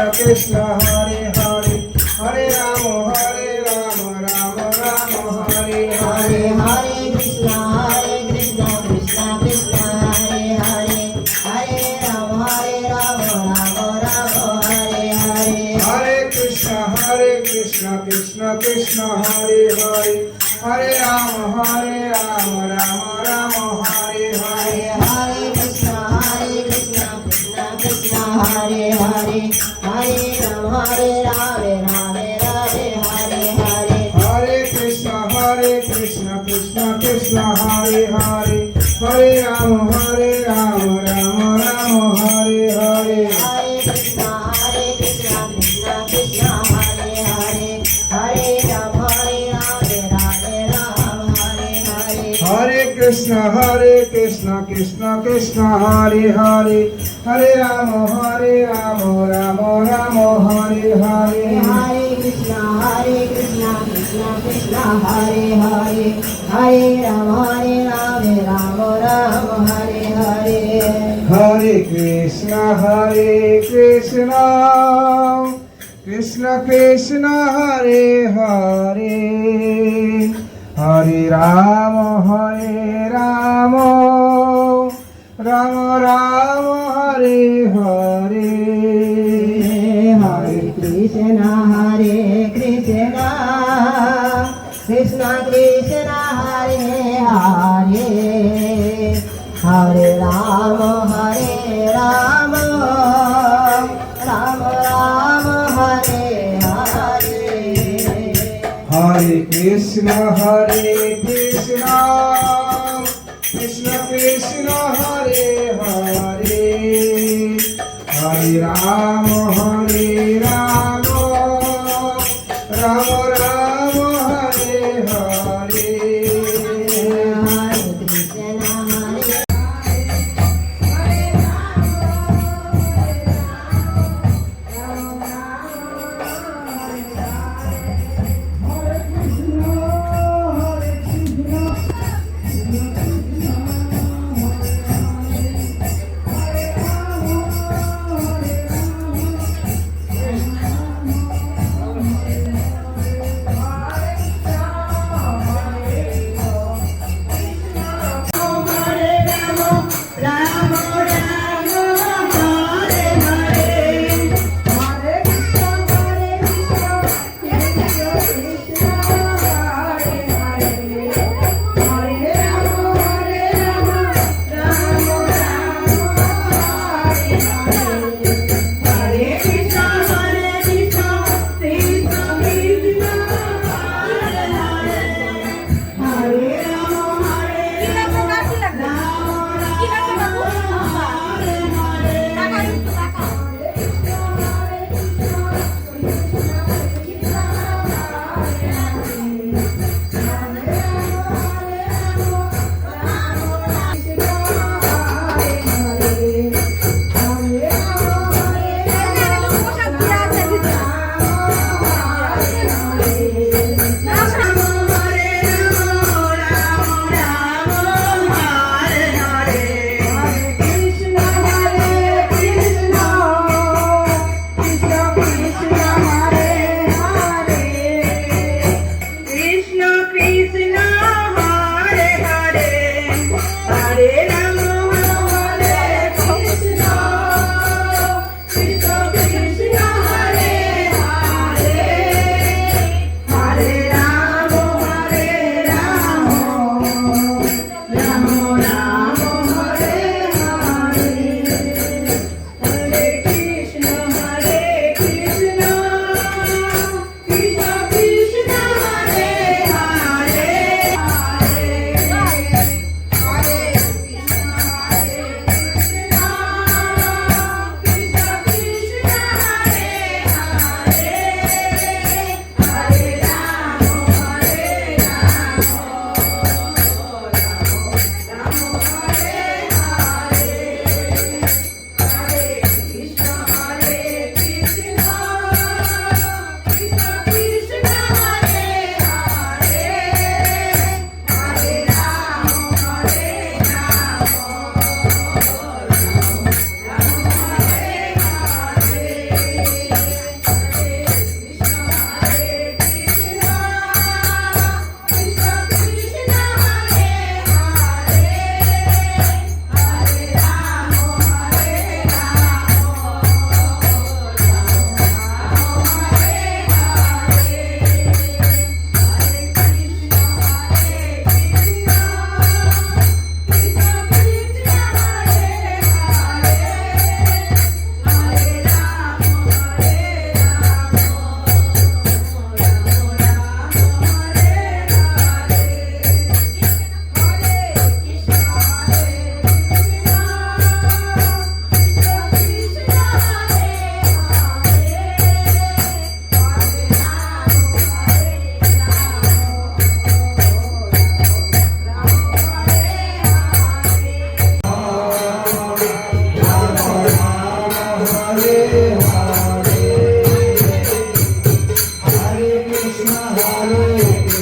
Krishna Hare Hare Hare Rama Rama Rama Hare Hare Hare Krishna Krishna Krishna Hare Hare Hare Rama Rama Rama Hare Hare Hare Krishna Krishna Krishna Hare Hare Hare Rama Rama Rama Hare Hare Hare Krishna Krishna Krishna Hare Hare Hare Rama Rama Hare Hare Hare Krishna Krishna Krishna Hare Hare Hare Rama Rama Rama Hare Hare Hare Krishna Krishna Krishna Hare Hare Hare Rama Rama Hare Hare Hare Krishna Krishna Krishna Hare Hare Hare Rama Rama Rama Hare Hare Hare Krishna Krishna Krishna Hare Hare Hare Rama Rama Rama Hare Hare Hare Krishna Krishna Krishna Hare Hare Hare Rama Rama Rama Hare Hare Hare Krishna Krishna Krishna Hare Hare Hare Rama Rama Rama Hare Hare Hare Krishna Krishna Krishna Hare Hare Hare Rama Rama Rama Hare Hare Hare Krishna Krishna Hare